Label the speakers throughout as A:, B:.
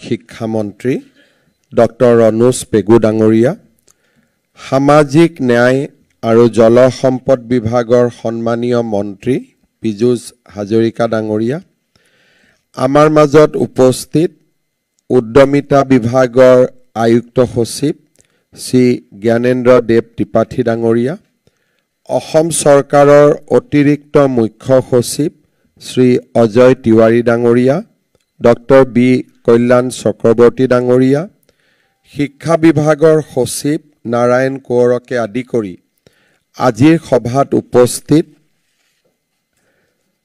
A: শিক্ষামন্ত্ৰী ডক্টৰ ৰণোজ পেগু ডাঙৰীয়া, সামাজিক ন্যায় আৰু জলসম্পদ বিভাগৰ সন্মানীয় মন্ত্ৰী পীযুষ হাজৰিকা ডাঙৰীয়া, আমাৰ মাজত উপস্থিত উদ্যমিতা বিভাগৰ আয়ুক্ত সচিব শ্ৰী জ্ঞানেন্দ্ৰ দেৱ ত্ৰিপাঠী ডাঙৰীয়া, অসম চৰকাৰৰ অতিৰিক্ত মুখ্য সচিব শ্ৰী অজয় তিৱাৰী ডাঙৰীয়া, ডক্টৰ বি কল্যাণ চক্ৰৱৰ্তী ডাঙৰীয়া, শিক্ষা বিভাগৰ সচিব নাৰায়ণ কোঁৱৰকে আদি কৰি আজিৰ সভাত উপস্থিত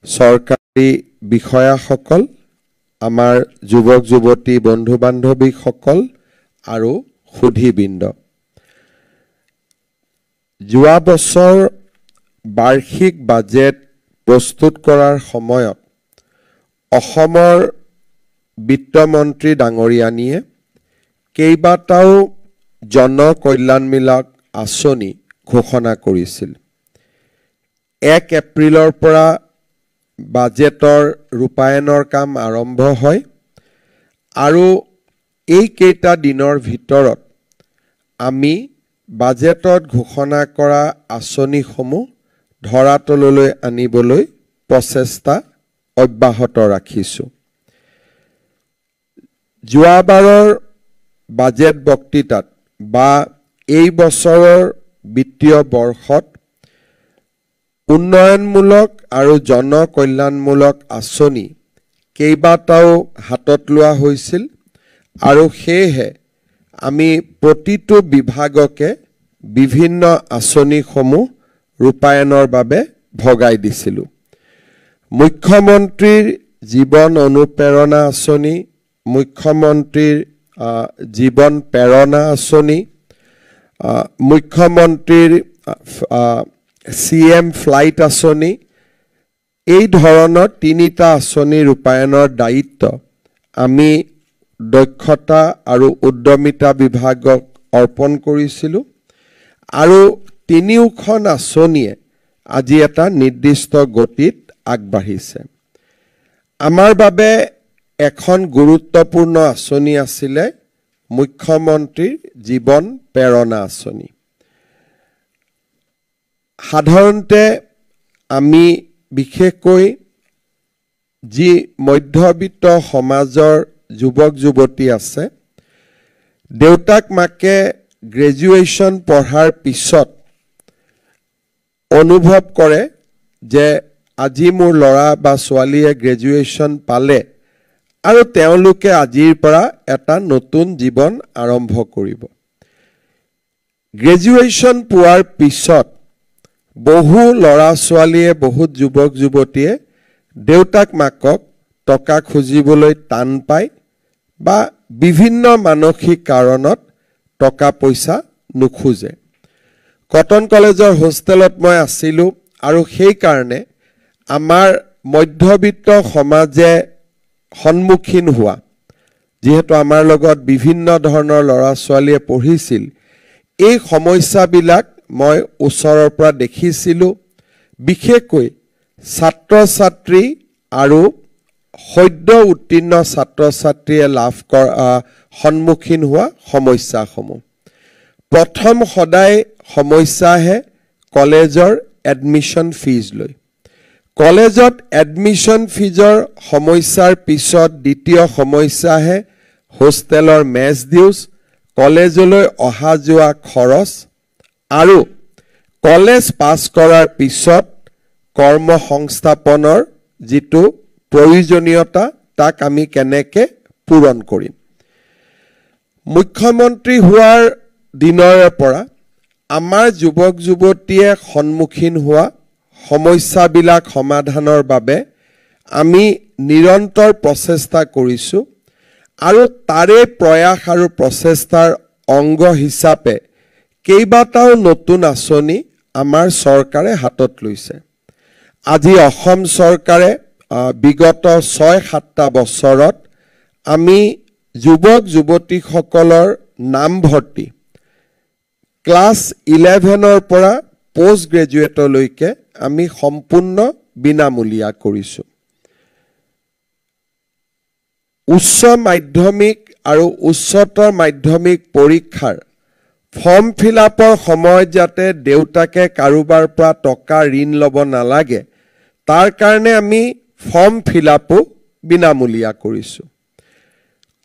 A: চৰকাৰী বিষয়াসকল, আমাৰ যুৱক যুৱতী বন্ধু বান্ধৱীসকল আৰু সুধীবৃন্দ, যোৱা বছৰ বাৰ্ষিক বাজেট প্ৰস্তুত কৰাৰ সময়ত অসমৰ বিত্তমন্ত্ৰী ডাঙৰীয়ানীয়ে কেইবাটাও জনকল্যাণমূলক আঁচনি ঘোষণা কৰিছিল। 1 এপ্ৰিলৰ পৰা বাজেটৰ ৰূপায়ণৰ কাম আৰম্ভ হয় আৰু এই কেইটা দিনৰ ভিতৰত আমি বাজেটত ঘোষণা কৰা আঁচনিসমূহ ধৰাতললৈ আনিবলৈ প্ৰচেষ্টা অব্যাহত ৰাখিছোঁ। যোৱাবাৰৰ বাজেট বক্তৃতাত বা এই বছৰৰ বিত্তীয় বৰ্ষত উন্নয়নমূলক আৰু জনকল্যাণমূলক আঁচনি কেইবাটাও হাতত লোৱা হৈছিল আৰু সেয়েহে আমি প্ৰতিটো বিভাগকে বিভিন্ন আঁচনিসমূহ ৰূপায়ণৰ বাবে ভগাই দিছিলোঁ। মুখ্যমন্ত্ৰীৰ জীৱন অনুপ্ৰেৰণা আঁচনি, মুখ্যমন্ত্ৰীৰ জীৱন প্ৰেৰণা আঁচনি, মুখ্যমন্ত্ৰীৰ CM ফ্লাইট আঁচনি, এই ধৰণৰ 3টা আঁচনি ৰূপায়ণৰ দায়িত্ব আমি দক্ষতা আৰু উদ্যমিতা বিভাগক অৰ্পণ কৰিছিলোঁ আৰু 3খন আঁচনিয়ে আজি এটা নিৰ্দিষ্ট গতিত আগবাঢ়িছে। আমাৰ বাবে এখন গুৰুত্বপূৰ্ণ আঁচনি আছিলে মুখ্যমন্ত্ৰীৰ জীৱন প্ৰেৰণা আঁচনি। সাধাৰণতে আমি বিশেষকৈ যি মধ্যবিত্ত সমাজৰ যুৱক যুৱতী আছে, দেউতাক মাকে গ্ৰেজুৱেশ্যন পঢ়াৰ পিছত অনুভৱ কৰে যে আজি মোৰ ল'ৰা বা ছোৱালীয়ে গ্ৰেজুৱেশ্যন পালে আৰু তেওঁলোকে আজিৰ পৰা এটা নতুন জীৱন আৰম্ভ কৰিব। গ্ৰেজুৱেশ্যন পোৱাৰ পিছত বহু ল'ৰা ছোৱালীয়ে, বহুত যুৱক যুৱতীয়ে দেউতাক মাকক টকা খুজিবলৈ টান পায় বা বিভিন্ন মানসিক কাৰণত টকা পইচা নোখোজে। কটন কলেজৰ হোষ্টেলত মই আছিলোঁ আৰু সেইকাৰণে আমাৰ মধ্যবিত্ত সমাজে সন্মুখীন হোৱা, যিহেতু আমাৰ লগত বিভিন্ন ধৰণৰ ল'ৰা ছোৱালীয়ে পঢ়িছিল, এই সমস্যাবিলাক মই ওচৰৰ পৰা দেখিছিলোঁ। বিশেষকৈ ছাত্ৰ ছাত্ৰী আৰু সদ্য উত্তীৰ্ণ ছাত্ৰ ছাত্ৰীয়ে সন্মুখীন হোৱা সমস্যাসমূহ। প্ৰথম সদায় সমস্যা আহে কলেজৰ এডমিশ্যন ফিজ লৈ। কলেজত এডমিশ্যন ফিজৰ সমস্যাৰ পিছত দ্বিতীয় সমস্যা আহে হোষ্টেলৰ মেছ ডিউজ, কলেজলৈ অহা যোৱা খৰচ আৰু কলেজ পাছ কৰাৰ পিছত কৰ্মসংস্থাপনৰ যিটো প্ৰয়োজনীয়তা, তাক আমি কেনেকৈ পূৰণ কৰিম। মুখ্যমন্ত্ৰী হোৱাৰ দিনৰে পৰা আমাৰ যুৱক যুৱতীয়ে সন্মুখীন হোৱা সমস্যাবিলাক সমাধানৰ বাবে আমি নিৰন্তৰ প্ৰচেষ্টা কৰিছোঁ আৰু তাৰে প্ৰয়াস আৰু প্ৰচেষ্টাৰ অংগ হিচাপে কেইবাটাও নতুন আঁচনি আমাৰ চৰকাৰে হাতত লৈছে। আজি অসম চৰকাৰে বিগত 6-7টা বছৰত আমি যুৱক যুৱতীসকলৰ নামভৰ্তি ক্লাছ 11ৰ পৰা পোষ্ট গ্ৰেজুৱেটলৈকে আমি সম্পূৰ্ণ বিনামূলীয়া কৰিছোঁ। উচ্চ মাধ্যমিক আৰু উচ্চতৰ মাধ্যমিক পৰীক্ষাৰ ফৰ্ম ফিল আপৰ সময়ত যাতে দেউতাকে কাৰোবাৰ পৰা টকা ঋণ ল'ব নালাগে তাৰ কাৰণে আমি ফৰ্ম ফিল আপো বিনামূলীয়া কৰিছোঁ।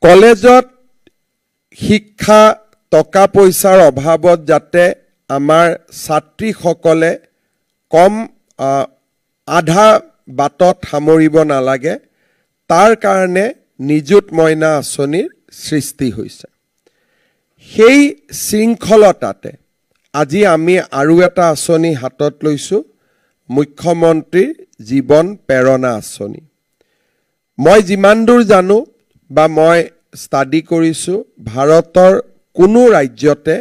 A: কলেজত শিক্ষা টকা পইচাৰ অভাৱত যাতে আমাৰ ছাত্ৰীসকলে কম আধা বাটত সামৰিব নালাগে তাৰ কাৰণে নিযুত মইনা আঁচনিৰ সৃষ্টি হৈছে। সেই শৃংখলতাতে আজি আমি আৰু এটা আঁচনি হাতত লৈছোঁ, মুখ্যমন্ত্ৰীৰ জীৱন প্ৰেৰণা আঁচনি। মই যিমান দূৰ জানো বা মই ষ্টাডি কৰিছোঁ, ভাৰতৰ কোনো ৰাজ্যতে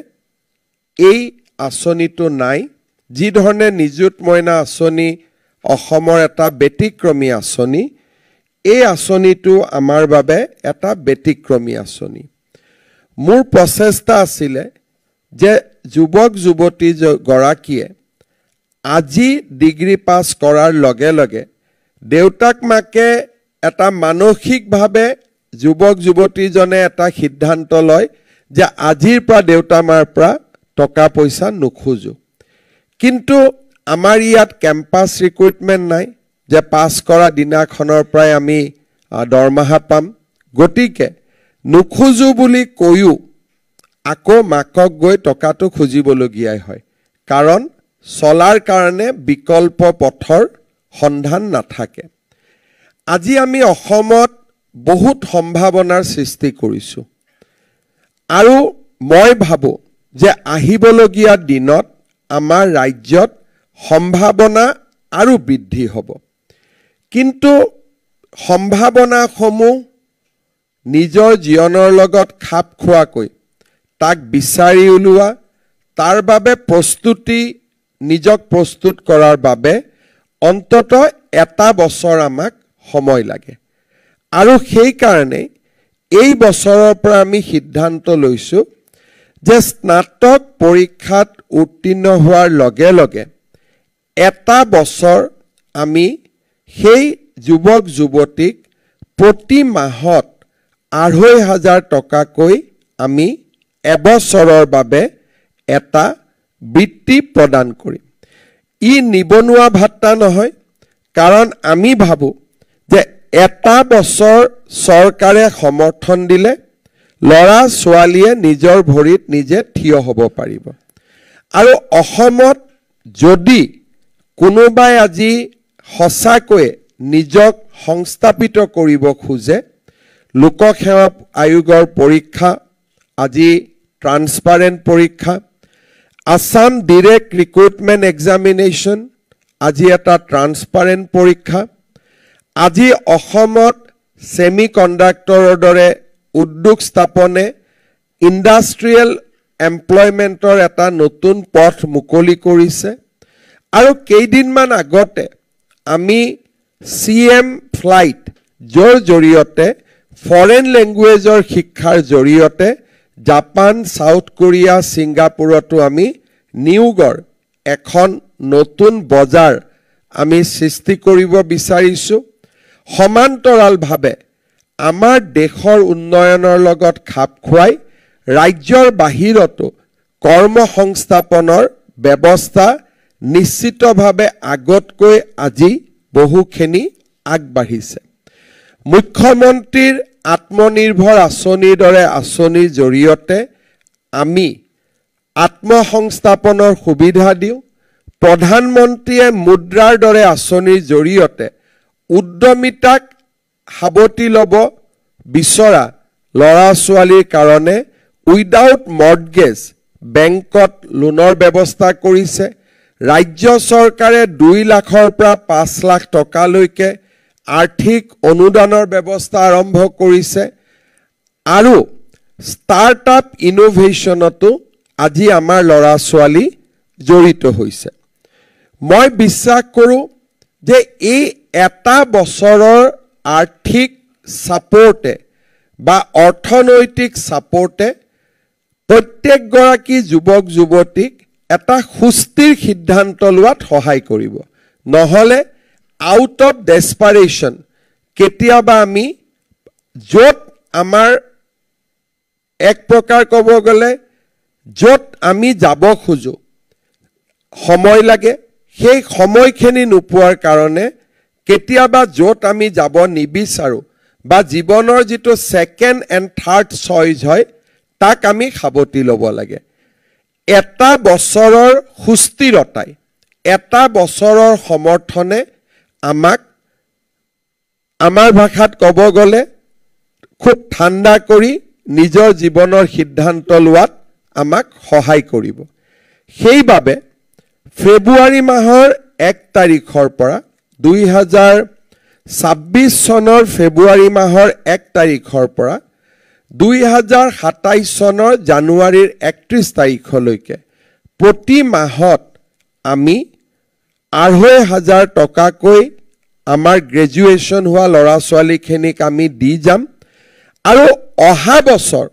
A: এই আঁচনিটো নাই। যি ধৰণে নিযুত মইনা আঁচনি অসমৰ এটা ব্যতিক্ৰমী আঁচনি, এই আঁচনিটো আমাৰ বাবে এটা ব্যতিক্ৰমী আঁচনি। মোৰ প্ৰচেষ্টা আছিলে যে যুৱক যুৱতী গৰাকীয়ে আজি ডিগ্ৰী পাছ কৰাৰ লগে লগে দেউতাক মাকে এটা মানসিকভাৱে যুৱক যুৱতীজনে এটা সিদ্ধান্ত লয় যে আজিৰ পৰা দেউতা মাৰ পৰা টকা পইচা নোখোজো। কিন্তু আমাৰ ইয়াত কেম্পাছ ৰিক্ৰুটমেণ্ট নাই যে পাছ কৰা দিনাখনৰ পৰাই আমি দৰমহা পাম। গতিকে নোখোজো বুলি কৈও আকৌ মাকক গৈ টকাটো খুজিবলগীয়া হয়, কাৰণ চলাৰ কাৰণে বিকল্প পথৰ সন্ধান নাথাকে। আজি আমি অসমত বহুত সম্ভাৱনাৰ সৃষ্টি কৰিছোঁ আৰু মই ভাবোঁ যে আহিবলগীয়া দিনত আমাৰ ৰাজ্যত সম্ভাৱনা আৰু বৃদ্ধি হ'ব। কিন্তু সম্ভাৱনাসমূহ নিজৰ জীৱনৰ লগত খাপ খোৱাকৈ তাক বিচাৰি উলিওৱা, তাৰ বাবে নিজক প্ৰস্তুত কৰাৰ বাবে অন্ততঃ এটা বছৰ আমাক সময় লাগে। আৰু সেইকাৰণে এই বছৰৰ পৰা আমি সিদ্ধান্ত লৈছোঁ যে স্নাতক পৰীক্ষাত উত্তীৰ্ণ হোৱাৰ লগে লগে এটা বছৰ আমি সেই যুৱক যুৱতীক প্ৰতি মাহত ২৫০০ টকাকৈ আমি এবছৰৰ বাবে এটা বৃত্তি প্ৰদান কৰিম। ই নিবনুৱা ভাত্তা নহয়, কাৰণ আমি ভাবোঁ যে এটা বছৰ চৰকাৰে সমৰ্থন দিলে ল'ৰা ছোৱালীয়ে নিজৰ ভৰিত নিজে থিয় হ'ব পাৰিব। আৰু অসমত যদি কোনোবাই আজি সঁচাকৈয়ে নিজক সংস্থাপিত কৰিব খোজে, লোকসেৱা আয়োগৰ পৰীক্ষা আজি ট্ৰান্সপাৰেণ্ট পৰীক্ষা, আসাম ডিৰেক্ট ৰিক্ৰুটমেণ্ট এক্সামিনেশ্যন আজি এটা ট্ৰান্সপাৰেণ্ট পৰীক্ষা, আজি অসমত ছেমি কণ্ডাক্টৰৰ দৰে উদ্যোগ স্থাপনে ইণ্ডাষ্ট্ৰিয়েল এমপ্লয়মেণ্টৰ এটা নতুন পথ মুকলি কৰিছে। আৰু কেইদিনমান আগতে আমি CM ফ্লাইট য'ৰ জৰিয়তে ফৰেন লেংগুৱেজৰ শিক্ষাৰ জৰিয়তে জাপান, ছাউথ কোৰিয়া, ছিংগাপুৰতো আমি নিয়োগৰ এখন নতুন বজাৰ আমি সৃষ্টি কৰিব বিচাৰিছোঁ। সমান্তৰালভাৱে আমাৰ দেশৰ উন্নয়নৰ লগত খাপ খুৱাই ৰাজ্যৰ বাহিৰতো কৰ্মসংস্থাপনৰ ব্যৱস্থা নিশ্চিতভাৱে আগতকৈ আজি বহুখিনি আগবাঢ়িছে। মুখ্যমন্ত্ৰীৰ আত্মনিৰ্ভৰ আঁচনিৰ দৰে আঁচনিৰ জৰিয়তে আমি আত্মসংস্থাপনৰ সুবিধা দিওঁ। প্ৰধানমন্ত্ৰীয়ে মুদ্ৰাৰ দৰে আঁচনিৰ জৰিয়তে উদ্যমিতাক সাৱটি ল'ব বিচৰা ল'ৰা ছোৱালীৰ কাৰণে উইদাউট মৰ্টগেজ বেংকত লোনৰ ব্যৱস্থা কৰিছে। ৰাজ্য চৰকাৰে ২ লাখৰ পৰা ৫ লাখ টকালৈকে আৰ্থিক অনুদানৰ ব্যৱস্থা আৰম্ভ কৰিছে। আৰু ষ্টাৰ্টআপ ইনোভেশ্যনতো আজি আমাৰ ল'ৰা ছোৱালী জড়িত হৈছে। মই বিশ্বাস কৰোঁ যে এই এটা বছৰৰ আৰ্থিক ছাপোৰ্টে বা অৰ্থনৈতিক ছাপোৰ্টে প্ৰত্যেকগৰাকী যুৱক যুৱতীক এটা সুস্থিৰ সিদ্ধান্ত লোৱাত সহায় কৰিব। নহ'লে আউট অফ ডেছপাৰেশ্যন কেতিয়াবা আমি য'ত আমাৰ এক প্ৰকাৰ ক'ব গ'লে য'ত আমি যাব খোজো সময় লাগে সেই সময়খিনি নোপোৱাৰ কাৰণে কেতিয়াবা য'ত আমি যাব নিবিচাৰো বা জীৱনৰ যিটো সেকেন্ড এণ্ড থাৰ্ড চইচ হয় তাক আমি সাৱটি ল'ব লাগে এটা বছৰৰ সুস্থিৰতাই এটা বছৰৰ সমৰ্থনে আমাক আমাৰ ভাষাত ক'ব গ'লে খুব ঠাণ্ডা কৰি নিজৰ জীৱনৰ সিদ্ধান্ত লোৱাত আমাক সহায় কৰিব সেইবাবে ফেব্ৰুৱাৰী মাহৰ 1 তাৰিখৰ পৰা 2026 চনৰ ফেব্ৰুৱাৰী মাহৰ 1 তাৰিখৰ পৰা 2027 চনৰ জানুৱাৰীৰ 31 তাৰিখলৈকে প্ৰতি মাহত আমি 2,500 টকাকৈ আমাৰ গ্ৰেজুৱেশ্যন হোৱা ল'ৰা ছোৱালীখিনিক আমি দি যাম আৰু অহা বছৰ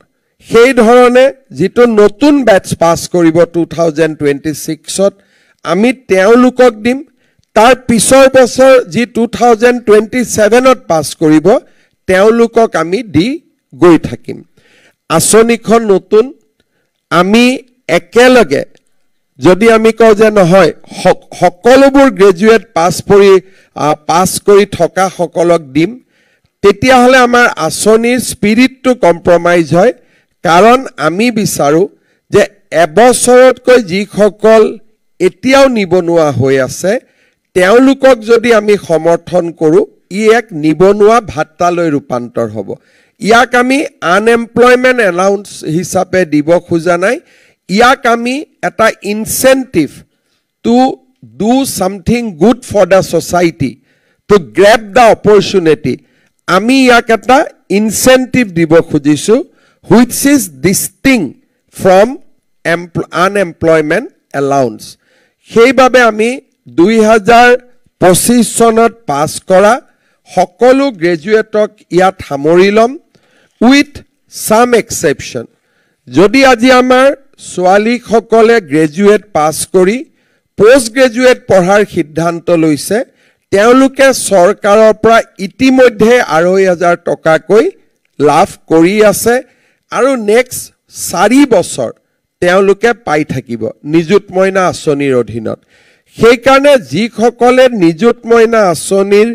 A: সেই ধৰণে যিটো নতুন বেটছ পাছ কৰিব 2026ত আমি তেওঁলোকক দিম তাৰ পিছৰ বছৰ যি 2027ত পাছ কৰিব তেওঁলোকক আমি দি গৈ থাকিম আঁচনিখন নতুন আমি একেলগে যদি আমি কওঁ যে নহয় সকলোবোৰ গ্ৰেজুৱেট পাছ কৰি থকা সকলক দিম তেতিয়াহ'লে আমাৰ আঁচনিৰ স্পিৰিটটো কম্প্ৰমাইজ হয় কাৰণ আমি বিচাৰো যে এবছৰতকৈ যিসকল এতিয়াও নিবনুৱা হৈ আছে তেওঁলোকক যদি আমি সমৰ্থন কৰো ই এক নিবনুৱা ভাত্তালৈ ৰূপান্তৰ হ'ব ইয়াক আমি আনএমপ্লয়মেন্ট এলাউন্স হিচাপে দিব খোজা নাই ইয়াক আমি এটা incentive to do something good for the society to grab the opportunity আমি ইয়াক এটা ইনসেন্টিভ দিব খুজিছো which is distinct from unemployment allowance সেইবাবে আমি 2025 চনত পাছ কৰা সকলো গ্ৰেজুৱেটক ইয়াত সামৰি লম with some exception যদি আজি আমাৰ ছোৱালীসকলে গ্ৰেজুৱেট পাছ কৰি পোষ্ট গ্ৰেজুৱেট পঢ়াৰ সিদ্ধান্ত লৈছে তেওঁলোকে চৰকাৰৰ পৰা ইতিমধ্যে 2,500 টকাকৈ লাভ কৰি আছে আৰু নেক্সট 4 বছৰ তেওঁলোকে পাই থাকিব নিযুত মইনা আঁচনিৰ অধীনত সেই কাৰণে যিসকলে নিযুত মইনা আঁচনিৰ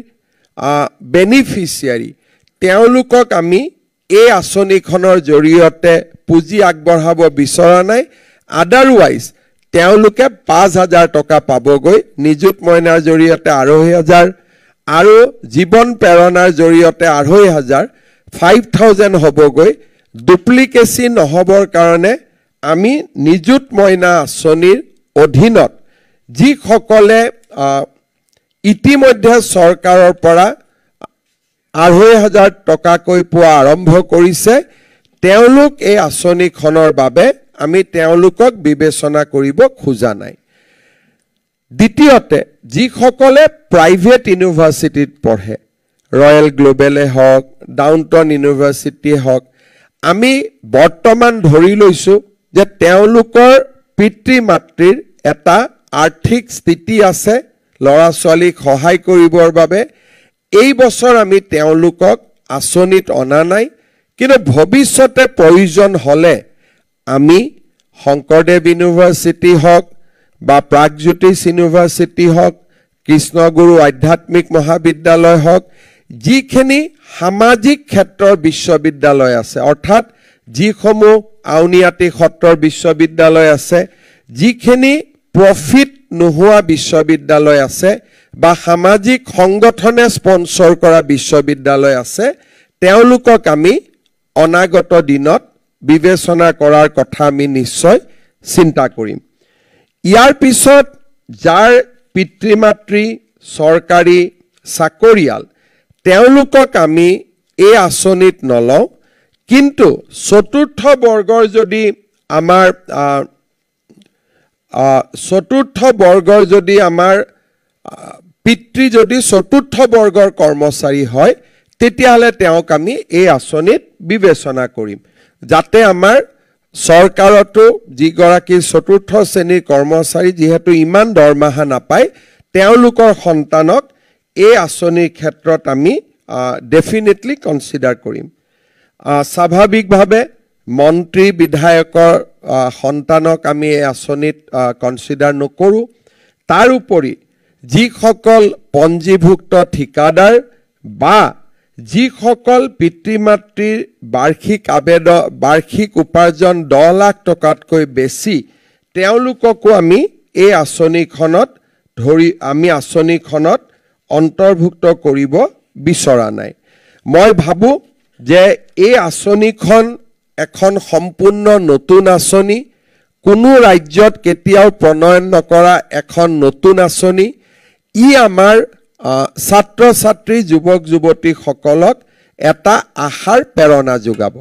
A: বেনিফিচিয়াৰী তেওঁলোকক আমি এই আঁচনিখনৰ জৰিয়তে পুঁজি আগবঢ়াব বিচৰা নাই আদাৰৱাইজ তেওঁলোকে 5,000 টকা পাবগৈ নিযুত মইনাৰ জৰিয়তে 2,500 আৰু জীৱন প্ৰেৰণাৰ জৰিয়তে 2,500 5,000 হ'বগৈ ডুপ্লিকেসি নহবৰ কাৰণে আমি নিযুত মইনা আঁচনিৰ অধীনত যিসকলে ইতিমধ্যে চৰকাৰৰ পৰা 2,500 টকাকৈ পোৱা আৰম্ভ কৰিছে তেওঁলোক এই আঁচনিখনৰ বাবে আমি তেওঁলোকক বিবেচনা কৰিব খোজা নাই দ্বিতীয়তে যিসকলে প্ৰাইভেট ইউনিভাৰ্চিটিত পঢ়ে ৰয়েল গ্লোবেলে হওক ডাউনটাউন ইউনিভাৰ্চিটি হওক আমি বৰ্তমান ধৰি লৈছো যে তেওঁলোকৰ পিতৃ মাতৃৰ এটা আৰ্থিক স্থিতি আছে ল'ৰা ছোৱালীক সহায় কৰিবৰ বাবে এই বছৰ আমি তেওঁলোকক আঁচনিত অনা নাই কিন্তু ভৱিষ্যতে প্ৰয়োজন হলে আমি শংকৰদেৱ ইউনিভাৰ্চিটি হওক বা প্ৰাগজ্যোতিষ ইউনিভাৰ্চিটি হওক কৃষ্ণগুৰু আধ্যাত্মিক মহাবিদ্যালয় হওক যিখিনি সামাজিক ক্ষেত্ৰৰ বিশ্ববিদ্যালয় আছে অৰ্থাৎ যিসমূহ আউনিয়াটি সত্ৰৰ বিশ্ববিদ্যালয় আছে যিখিনি প্ৰফিট নোহোৱা বিশ্ববিদ্যালয় আছে বা সামাজিক সংগঠনে স্পন্সৰ কৰা বিশ্ববিদ্যালয় আছে তেওঁলোকক আমি অনাগত দিনত বিবেচনা কৰাৰ কথা আমি নিশ্চয় চিন্তা কৰিম ইয়াৰ পিছত যাৰ পিতৃ মাতৃ চৰকাৰী চাকৰিয়াল তেওঁলোকক আমি এই আঁচনিত নলওঁ কিন্তু চতুৰ্থ বৰ্গৰ যদি আমাৰ পিতৃ যদি চতুৰ্থ বৰ্গৰ কৰ্মচাৰী হয় তেতিয়াহ'লে তেওঁক আমি এই আঁচনিত বিবেচনা কৰিম যাতে আমাৰ চৰকাৰতো যিগৰাকী চতুৰ্থ শ্ৰেণীৰ কৰ্মচাৰী যিহেতু ইমান দৰমহা নাপায় তেওঁলোকৰ সন্তানক এই আঁচনিৰ ক্ষেত্ৰত আমি ডেফিনেটলি কনসিডাৰ কৰিম স্বাভাৱিকভাৱে মন্ত্ৰী বিধায়কৰ সন্তানক আমি এই আঁচনিত কনচিডাৰ নকৰোঁ তাৰ উপৰি যিসকল পঞ্জীভুক্ত ঠিকাদাৰ বা যিসকল পিতৃ মাতৃৰ বাৰ্ষিক উপাৰ্জন 10 লাখ টকাতকৈ বেছি তেওঁলোককো আমি এই আঁচনিখনত অন্তৰ্ভুক্ত কৰিব বিচৰা নাই মই ভাবো যে এই আঁচনিখন এখন সম্পূৰ্ণ নতুন আঁচনি কোনো ৰাজ্যত কেতিয়াও প্ৰণয়ন নকৰা এখন নতুন আঁচনি ই আমাৰ ছাত্ৰ ছাত্ৰী যুৱক যুৱতীসকলক এটা আশাৰ প্ৰেৰণা যোগাব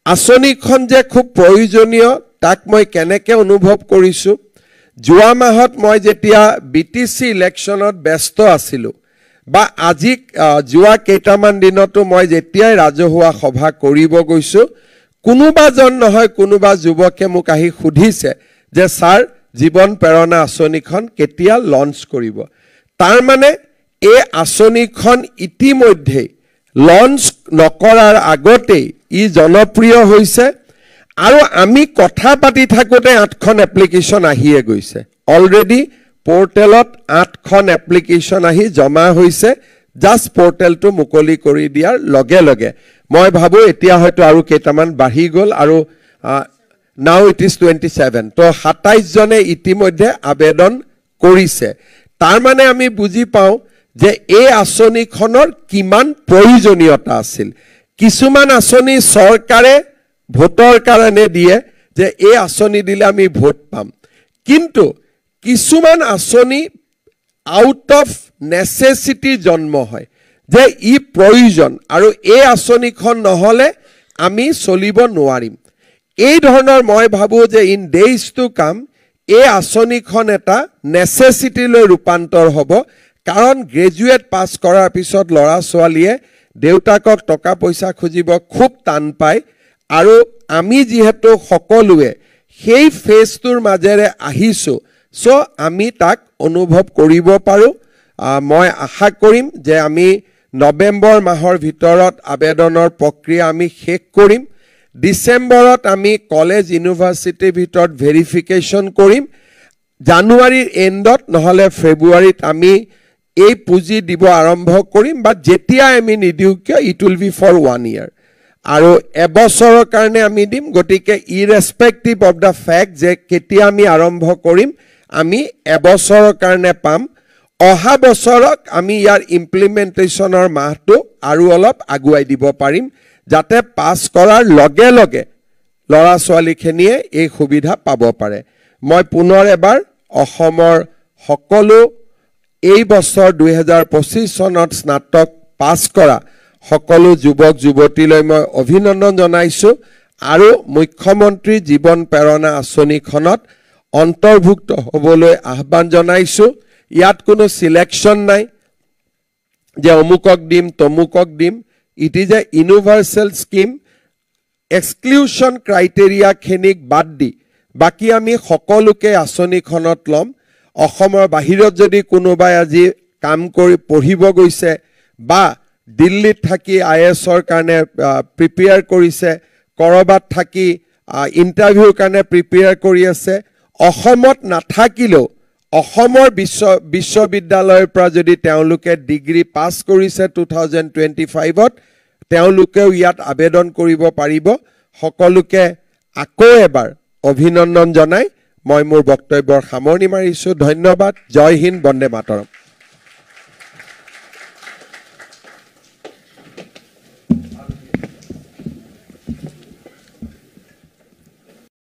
A: আঁচনিখন যে খুব প্ৰয়োজনীয় তাক মই কেনেকৈ অনুভৱ কৰিছোঁ যোৱা মাহত মই যেতিয়া বিটিসি ইলেকশ্যনত ব্যস্ত আছিলোঁ বা আজি যোৱা কেইটামান দিনতো মই যেতিয়াই ৰাজহুৱা সভা কৰিব গৈছোঁ কোনোবাজন নহয় কোনোবা যুৱকে মোক আহি সুধিছে যে ছাৰ জীৱন প্ৰেৰণা আঁচনিখন কেতিয়া লঞ্চ কৰিব তাৰ মানে এই আঁচনিখন ইতিমধ্যে লঞ্চ নকৰাৰ আগতেই ই জনপ্ৰিয় হৈছে আৰু আমি কথা পাতি থাকোঁতে 8খন এপ্লিকেশ্যন আহিয়ে গৈছে অলৰেডি পোৰ্টেলত 8খন এপ্লিকেশ্যন আহি জমা হৈছে জাষ্ট পোৰ্টেলটো মুকলি কৰি দিয়াৰ লগে লগে মই ভাবো এতিয়া হয়তো আৰু কেইটামান বাঢ়ি গ'ল আৰু নাও ইট ইজ 27 তো 27 জনে ইতিমধ্যে আবেদন কৰিছে তাৰ মানে আমি বুজি পাওঁ যে এই আঁচনিখনৰ কিমান প্ৰয়োজনীয়তা আছিল কিছুমান আঁচনি চৰকাৰে ভোটৰ কাৰণে দিয়ে যে এই আঁচনি দিলে আমি ভোট পাম কিন্তু কিছুমান আঁচনি আউট অফ নেচেচিটি জন্ম হয় যে ই প্ৰয়োজন আৰু এই আঁচনিখন নহলে আমি চলিব নোৱাৰিম এই ধৰণৰ মই ভাবো যে ইন ডেইজ টু কাম এই আঁচনিখন এটা নেচেচিটিলৈ ৰূপান্তৰ হ'ব কাৰণ গ্ৰেজুৱেট পাছ কৰাৰ পিছত ল'ৰা ছোৱালীয়ে দেউতাকক টকা পইচা খুজিব খুব টান পায় আৰু আমি যিহেতু সকলোৱে সেই ফেজটোৰ মাজেৰে আহিছোঁ সো আমি তাক অনুভৱ কৰিব পাৰোঁ মই আশা কৰিম যে আমি নৱেম্বৰ মাহৰ ভিতৰত আবেদনৰ প্ৰক্ৰিয়া আমি শেষ কৰিম ডিসেম্বৰত আমি কলেজ ইউনিভাৰ্চিটিৰ ভিতৰত ভেৰিফিকেশ্যন কৰিম জানুৱাৰীৰ এণ্ডত নহলে ফেব্ৰুৱাৰীত আমি এই পুঁজি দিব আৰম্ভ কৰিম বা যেতিয়া আমি নিদিওঁ কিয় it will be for 1 year আৰু এবছৰৰ কাৰণে আমি দিম গতিকে ইৰেসপেক্টিভ অফ দা ফ্যাক্ট যে কেতিয়া আমি আৰম্ভ কৰিম আমি এবছৰৰ কাৰণে পাম অহা বছৰক আমি ইয়াৰ ইমপ্লিমেন্টেশনৰ মাহটো আৰু অলপ আগুৱাই দিব পাৰিম যাতে পাস কৰাৰ লগে লগে লৰা ছোৱালীখিনিয়ে এই সুবিধা পাব পাৰে মই পুনৰ এবাৰ অসমৰ সকলো এই বছৰ 2025 চনত স্নাতক পাস কৰা সকলো যুৱক যুৱতীলৈ মই অভিনন্দন জনাইছোঁ আৰু মুখ্যমন্ত্ৰী জীৱন প্ৰেৰণা আঁচনিখনত অন্তৰ্ভুক্ত হ'বলৈ আহ্বান জনাইছোঁ ইয়াত কোনো সিলেকশন নাই যে অমুকক দিম তমুকক দিম it is a universal scheme exclusion criteria খিনিক বাদ দি বাকি আমি সকলোকে আঁচনিখনত লম অসমৰ বাহিৰত যদি কোনোবাই আজি কাম কৰি পঢ়িব গৈছে বা দিল্লীত থাকি আইএছৰ কাৰণে প্ৰিপেয়াৰ কৰিছে কৰবাত থাকি ইন্টাৰভিউৰ কাৰণে প্ৰিপেয়াৰ কৰি আছে অসমত নাথাকিলেও অসমৰ বিশ্ববিদ্যালয়ৰ পৰা যদি তেওঁলোকে ডিগ্ৰী পাস কৰিছে 2025ত তেওঁলোকেও ইয়াত আবেদন কৰিব পাৰিব সকলোকে আকৌ এবাৰ অভিনন্দন জনাই মই মোৰ বক্তব্যৰ সামৰণি মাৰিছোঁ ধন্যবাদ জয় হিন্দ বন্দে মাতৰম